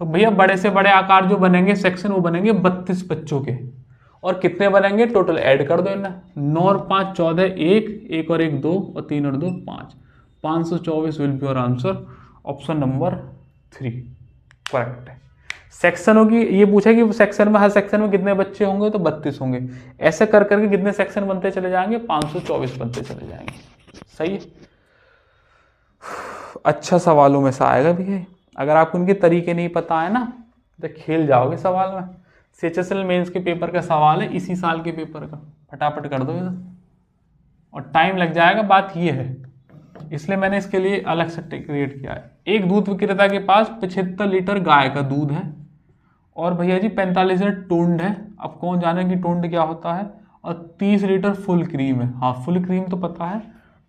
तो भैया बड़े से बड़े आकार जो बनेंगे सेक्शन, वो बनेंगे 32 बच्चों के। और कितने बनेंगे टोटल ऐड कर दो इन्हें, 9 और 5 14, 1 1 और 1 2 और 3 और 2 5, 524 will be your answer. Option number 3 correct है। सेक्शनों की ये पूछा कि सेक्शन में हर सेक्शन में कितने बच्चे होंगे, तो 32 होंगे। ऐसे कर करके कितने सेक्शन बनते चले जाएंगे, 524 बनते चले जाएंगे। सही है। अच्छा सवालों में से आएगा भी है। अगर आपको इनके तरीके नहीं पता है ना तो खेल जाओगे सवाल में। CHSL मेंस के पेपर का सवाल है, इसी साल के पेपर का, फटाफट कर दो इधर और टाइम लग जाएगा। बात ये है, इसलिए मैंने इसके लिए अलग से क्रिएट किया है। एक दूध विक्रेता के पास 75 लीटर गाय का दूध है और भैया जी 45 लीटर टोंड है। अब कौन जाने कि टोंड क्या होता है। और 30 लीटर फुल क्रीम है। हाँ फुल क्रीम तो पता है,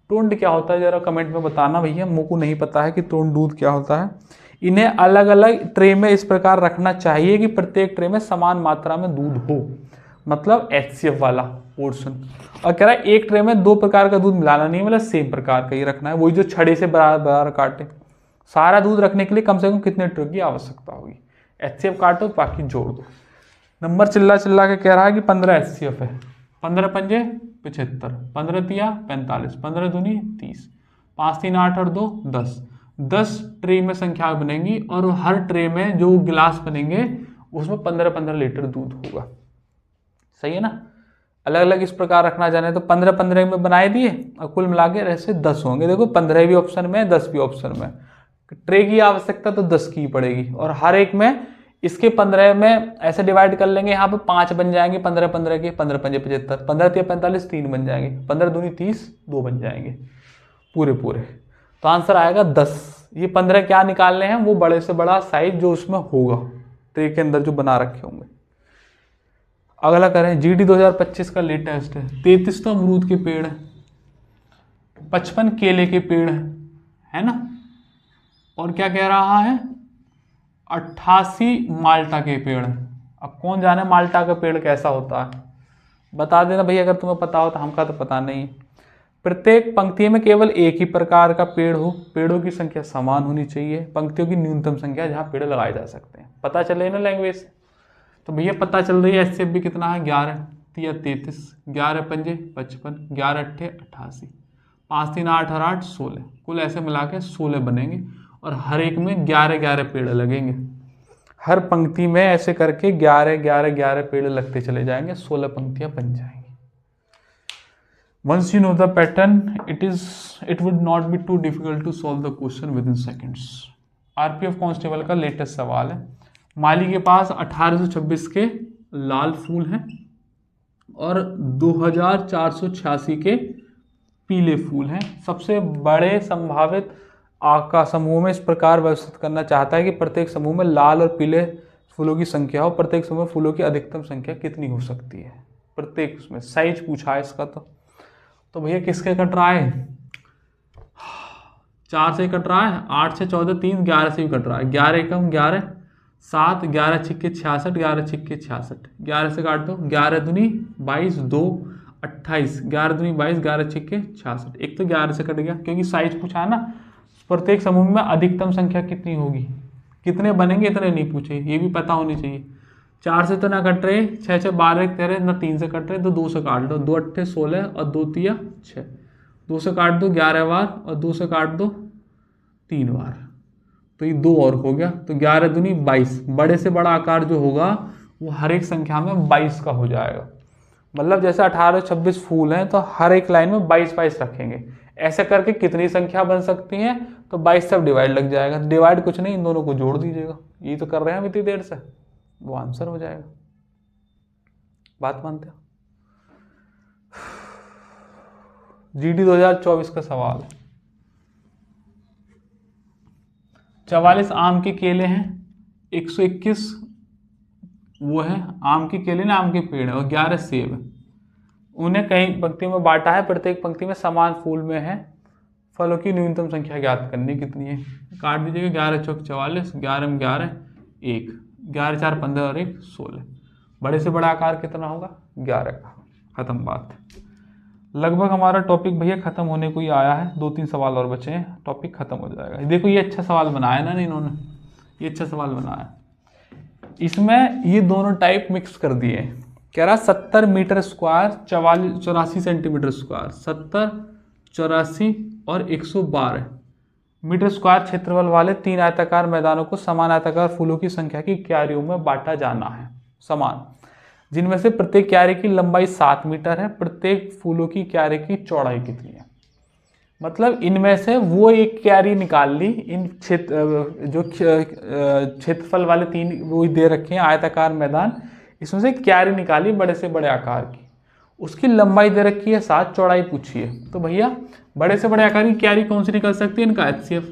टोंड क्या होता है जरा कमेंट में बताना भैया, मुझको को नहीं पता है कि टोंड दूध क्या होता है। इन्हें अलग अलग ट्रे में इस प्रकार रखना चाहिए कि प्रत्येक ट्रे में समान मात्रा में दूध हो, मतलब HCF वाला पोर्शन। और कह रहा है एक ट्रे में 2 प्रकार का दूध मिलाना नहीं है, मतलब सेम प्रकार का ही रखना है, वही जो छड़े से बराबर बराबर काटे। सारा दूध रखने के लिए कम से कम कितने ट्रे की आवश्यकता होगी। HCF काटो बाकी जोड़ दो। नंबर चिल्ला चिल्ला के कह रहा है कि 15 HCF है। 15 पंजे 75, 15 तिया 45, 15 दूनी 30, 5 3 8 और 2 10। 10 ट्रे में संख्या बनेंगी और हर ट्रे में जो गिलास बनेंगे उसमें 15-15 लीटर दूध होगा। सही है ना। अलग अलग इस प्रकार रखना जाने तो 15-15 में बनाए दिए और कुल मिला के ऐसे 10 होंगे। देखो 15 भी ऑप्शन में, 10 भी ऑप्शन में। ट्रे की आवश्यकता तो 10 की पड़ेगी और हर एक में इसके 15 में ऐसे डिवाइड कर लेंगे। यहाँ पे 5 बन जाएंगे 15-15 के, 15 पंजे 75, 15 तिया 45, 3 बन जाएंगे, 15 दूनी 30, 2 बन जाएंगे पूरे पूरे। तो आंसर आएगा 10। ये 15 क्या निकालने हैं, वो बड़े से बड़ा साइज जो उसमें होगा ट्रे के अंदर जो बना रखे होंगे। अगला करें, GD 2025 का लेटेस्ट है। 33 तो अमरूद के पेड़ है, 55 केले के पेड़ है ना, और क्या कह रहा है 88 माल्टा के पेड़ है। अब कौन जाने माल्टा का पेड़ कैसा होता है, बता देना भैया अगर तुम्हें पता हो तो, हमका तो पता नहीं। प्रत्येक पंक्ति में केवल एक ही प्रकार का पेड़ हो, पेड़ों की संख्या समान होनी चाहिए, पंक्तियों की न्यूनतम संख्या जहाँ पेड़ लगाए जा सकते हैं। पता चले ना लैंग्वेज से, तो भैया पता चल रही है। HCF भी कितना है 11 तिया 33, 11 पंजे 55, 11 अट्ठे 88, 5 3 8 और 8 16, कुल ऐसे मिला के 16 बनेंगे और हर एक में 11-11 पेड़ लगेंगे। हर पंक्ति में ऐसे करके 11-11-11 पेड़ लगते चले जाएंगे, 16 पंक्तियां बन जाएंगी। Once you know the pattern, it would not be too difficult to solve the question within seconds. RPF constable का लेटेस्ट सवाल है। माली के पास 1826 के लाल फूल हैं और 2486 के पीले फूल हैं। सबसे बड़े संभावित आका समूह में इस प्रकार व्यवस्थित करना चाहता है कि प्रत्येक समूह में लाल और पीले फूलों की संख्या हो। प्रत्येक समूह में फूलों की अधिकतम संख्या कितनी हो सकती है प्रत्येक उसमें। साइज पूछा है इसका तो भैया किसके कट रहा है, 4 से कट रहा है, 8 से 14, 3, 11 से भी कट रहा है। 11 एकम 11, 7, 11 छिक्के 66, 11 छिक्के 66, 11 से काट दो, 11 दूनी 22, 2 28, 11 दूनी 22, 11 छिक्के 66। एक तो 11 से कट गया क्योंकि साइज पूछा है ना। प्रत्येक समूह में अधिकतम संख्या कितनी होगी, कितने बनेंगे इतने नहीं पूछे, ये भी पता होनी चाहिए। 4 से तो ना कट रहे, 6 6 12 13 ना 3 से कट रहे, तो 2 से काट दो, 2 अट्ठे 16 और 2 तिया 6, 2 से काट दो 11 बार और 2 से काट दो 3 बार, तो ये 2 और हो गया। तो 11 दूनी 22, बड़े से बड़ा आकार जो होगा वो हर एक संख्या में 22 का हो जाएगा। मतलब जैसे 18-26 फूल हैं तो हर एक लाइन में 22-22 रखेंगे। ऐसे करके कितनी संख्या बन सकती है, तो 22 सब डिवाइड लग जाएगा। डिवाइड कुछ नहीं, इन दोनों को जोड़ दीजिएगा, ये तो कर रहे हैं हम इतनी देर से, वो आंसर हो जाएगा। बात मानते हो। GD 2024 का सवाल है। 44 आम के केले हैं, 121 वो है आम के केले ना, आम के पेड़ है, और 11 सेब है। उन्हें कई पंक्तियों में बांटा है, प्रत्येक पंक्ति में समान फूल में है। फलों की न्यूनतम संख्या ज्ञात करनी कितनी है। काट दीजिएगा, 11 चौक 44, 11 में 11 1, 11 4 15 और 1 16। बड़े से बड़ा आकार कितना होगा 11 का। खत्म बात। लगभग हमारा टॉपिक भैया खत्म होने को ही आया है, 2-3 सवाल और बचे हैं, टॉपिक खत्म हो जाएगा। देखो ये अच्छा सवाल बनाया ना इन्होंने, ये अच्छा सवाल बनाया। इसमें ये दोनों टाइप मिक्स कर दिए हैं। कह रहा 70 मीटर स्क्वायर 84 सेंटीमीटर स्क्वायर, 70 84 और 112 मीटर स्क्वायर क्षेत्रफल वाले 3 आयताकार मैदानों को समान आयताकार फूलों की संख्या की क्यारियों में बांटा जाना है समान, जिनमें से प्रत्येक क्यारी की लंबाई 7 मीटर है। प्रत्येक फूलों की क्यारी की चौड़ाई कितनी है? मतलब इनमें से वो एक क्यारी निकाल ली, इन क्षेत्रफल वाले 3 वो दे रखे हैं आयताकार मैदान, इसमें से क्यारी निकाली बड़े से बड़े आकार की, उसकी लंबाई दे रखी है 7, चौड़ाई पूछी है। तो भैया बड़े से बड़े आकार की क्यारी कौन सी निकल सकती है? इनका HCF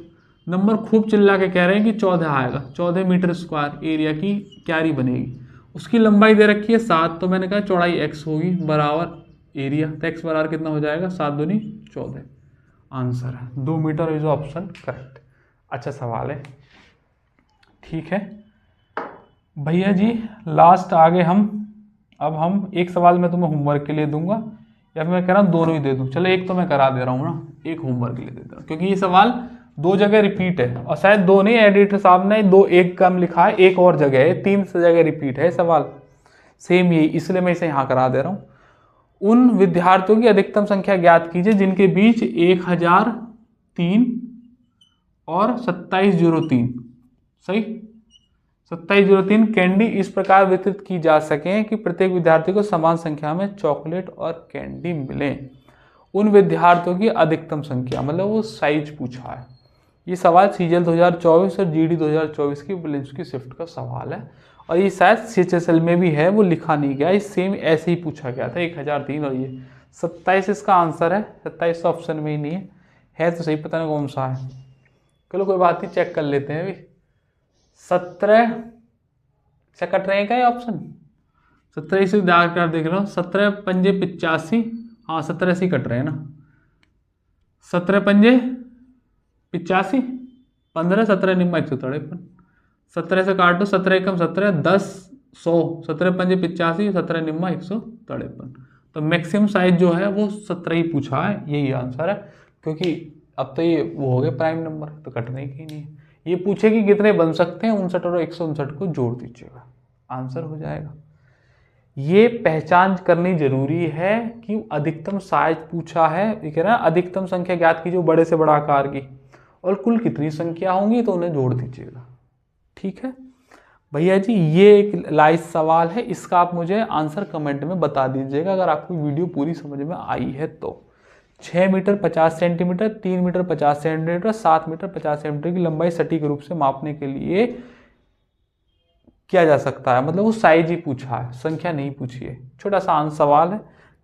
नंबर खूब चिल्ला के कह रहे हैं कि 14 आएगा, 14 मीटर स्क्वायर एरिया की क्यारी बनेगी। उसकी लंबाई दे रखी है 7, तो मैंने कहा चौड़ाई x होगी बराबर एरिया, तो x बराबर कितना हो जाएगा? 7 दूनी 14। आंसर है 2 मीटर इज ऑप्शन करेक्ट। अच्छा सवाल है, ठीक है भैया जी। लास्ट आगे अब हम एक सवाल मैं तुम्हें होमवर्क के लिए दूंगा, या फिर मैं कह रहा हूँ दोनों ही दे दूँ। चलो एक तो मैं करा दे रहा हूँ ना, एक होमवर्क के लिए दे दे रहा हूँ, क्योंकि ये सवाल 2 जगह रिपीट है, और शायद 2 नहीं, एडिटर साहब ने 2 एक कम लिखा है, एक और जगह है, 3 जगह रिपीट है सवाल सेम यही, इसलिए मैं इसे यहाँ करा दे रहा हूँ। उन विद्यार्थियों की अधिकतम संख्या ज्ञात कीजिए जिनके बीच 1003 और 2703, सही 2703 कैंडी इस प्रकार वितरित की जा सके कि प्रत्येक विद्यार्थी को समान संख्या में चॉकलेट और कैंडी मिले। उन विद्यार्थियों की अधिकतम संख्या, मतलब वो साइज पूछा है। ये सवाल CGL 2024 और GD 2024 की प्रीलिम्स की शिफ्ट का सवाल है, और ये शायद CHSL में भी है, वो लिखा नहीं गया, ये सेम ऐसे ही पूछा गया था 1003, और ये 27 इसका आंसर है। 27 ऑप्शन में ही नहीं है तो सही, पता नहीं कौन सा है। चलो कोई बात नहीं, चेक कर लेते हैं अभी। 17 से कट रहे हैं क्या ये ऑप्शन? 17 इसे देख रहा हूँ, 17 पंजे 85, हाँ 17 से कट रहे हैं ना, 17 पंजे 85, 15 17 निम्मा 153, 17 से काटो, 17 एकम 17, 10 100, 17 पंजे 85, 17 निम्मा 153। तो मैक्सिमम साइज जो है वो 17 ही पूछा है, यही आंसर है, क्योंकि अब तो ये वो हो गए प्राइम नंबर, तो कटने की नहीं है। ये पूछे कि कितने बन सकते हैं, 59 और 159 को जोड़ दीजिएगा, आंसर हो जाएगा। ये पहचान करनी जरूरी है कि अधिकतम साइज पूछा है, ये कह रहा है अधिकतम संख्या ज्ञात कीजिए बड़े से बड़ा आकार की, और कुल कितनी संख्या होंगी तो उन्हें जोड़ दीजिएगा, ठीक है भैया जी। ये एक लाइव सवाल है, इसका आप मुझे आंसर कमेंट में बता दीजिएगा अगर आपको वीडियो पूरी समझ में आई है तो। 6 metre 50 centimetre, 3 metre 50 centimetre, 7 metre 50 centimetre की लंबाई सटीक रूप से मापने के लिए किया जा सकता है, मतलब वो साइज ही पूछा है, संख्या नहीं पूछी है। छोटा सा आंसर सवाल है,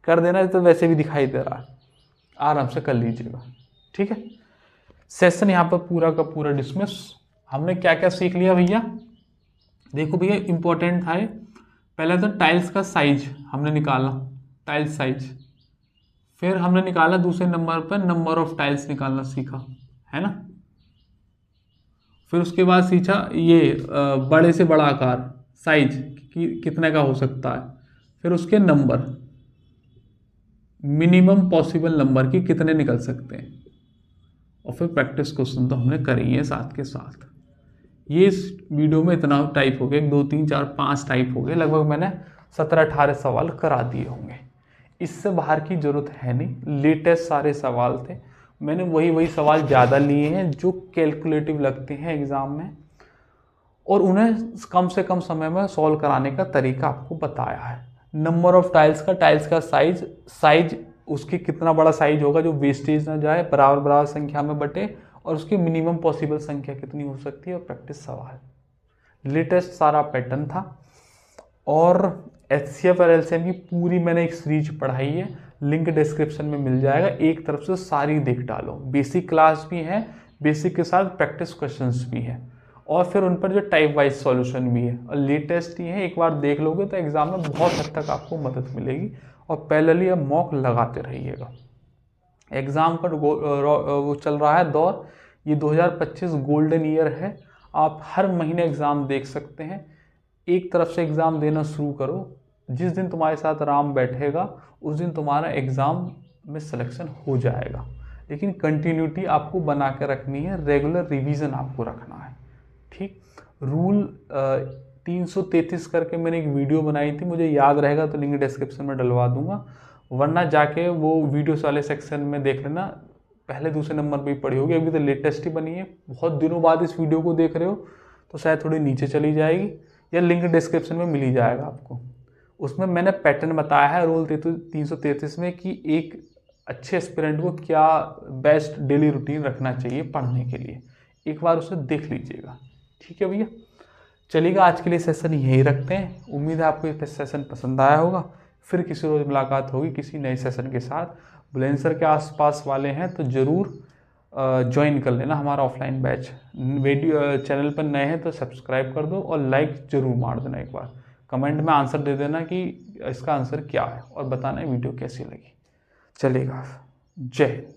कर देना, तो वैसे भी दिखाई दे रहा है, आराम से कर लीजिएगा, ठीक है। सेशन यहाँ पर पूरा का पूरा डिसमिस। हमने क्या क्या सीख लिया भैया? देखो भैया इंपॉर्टेंट था, पहले तो टाइल्स का साइज हमने निकाला, टाइल्स साइज, फिर हमने निकाला दूसरे नंबर पर नंबर ऑफ टाइल्स निकालना सीखा, है ना। फिर उसके बाद सीखा ये बड़े से बड़ा आकार साइज कितने का हो सकता है, फिर उसके नंबर, मिनिमम पॉसिबल नंबर की कितने निकल सकते हैं, और फिर प्रैक्टिस क्वेश्चन तो हमने करी है साथ के साथ। ये इस वीडियो में इतना टाइप हो गया, 2 3 4 5 टाइप हो गए, लगभग मैंने 17-18 सवाल करा दिए होंगे। इससे बाहर की जरूरत है नहीं, लेटेस्ट सारे सवाल थे, मैंने वही सवाल ज़्यादा लिए हैं जो कैलकुलेटिव लगते हैं एग्ज़ाम में, और उन्हें कम से कम समय में सॉल्व कराने का तरीका आपको बताया है। नंबर ऑफ टाइल्स का साइज उसकी कितना बड़ा साइज होगा जो वेस्टेज ना जाए, बराबर संख्या में बटे, और उसकी मिनिमम पॉसिबल संख्या कितनी हो सकती है, और प्रैक्टिस सवाल। लेटेस्ट सारा पैटर्न था, और HCF और LCM की पूरी मैंने एक सीरीज पढ़ाई है, लिंक डिस्क्रिप्शन में मिल जाएगा, एक तरफ से सारी देख डालो। बेसिक क्लास भी है, बेसिक के साथ प्रैक्टिस क्वेश्चंस भी हैं, और फिर उन पर जो टाइप वाइज सॉल्यूशन भी है, और लेटेस्ट ही है, एक बार देख लोगे तो एग्जाम में बहुत हद तक आपको मदद मिलेगी। और पैरेलली अब मॉक लगाते रहिएगा। एग्ज़ाम का वो चल रहा है दौर, ये 2025 गोल्डन ईयर है, आप हर महीने एग्ज़ाम देख सकते हैं। एक तरफ से एग्ज़ाम देना शुरू करो, जिस दिन तुम्हारे साथ राम बैठेगा उस दिन तुम्हारा एग्ज़ाम में सिलेक्शन हो जाएगा, लेकिन कंटिन्यूटी आपको बना के रखनी है, रेगुलर रिवीजन आपको रखना है, ठीक। रूल 333 करके मैंने एक वीडियो बनाई थी, मुझे याद रहेगा तो लिंक डिस्क्रिप्शन में डलवा दूंगा, वरना जाके वो वीडियोस वाले सेक्शन में देख लेना, पहले दूसरे नंबर पे ही पड़ी होगी, अभी तो लेटेस्ट ही बनी है, बहुत दिनों बाद इस वीडियो को देख रहे हो तो शायद थोड़ी नीचे चली जाएगी या लिंक डिस्क्रिप्शन में मिल ही जाएगा आपको। उसमें मैंने पैटर्न बताया है रोल 333 में कि एक अच्छे एस्पिरेंट को क्या बेस्ट डेली रूटीन रखना चाहिए पढ़ने के लिए, एक बार उसे देख लीजिएगा। ठीक है भैया, चलिएगा आज के लिए सेशन यही रखते हैं। उम्मीद है आपको ये सेशन पसंद आया होगा। फिर किसी रोज़ मुलाकात होगी किसी नए सेशन के साथ। बुलंदशहर के आसपास वाले हैं तो ज़रूर ज्वाइन कर लेना हमारा ऑफलाइन बैच। वीडियो चैनल पर नए हैं तो सब्सक्राइब कर दो और लाइक ज़रूर मार देना। एक बार कमेंट में आंसर दे देना कि इसका आंसर क्या है और बताना वीडियो कैसी लगी। चलेगा, जय हिंद।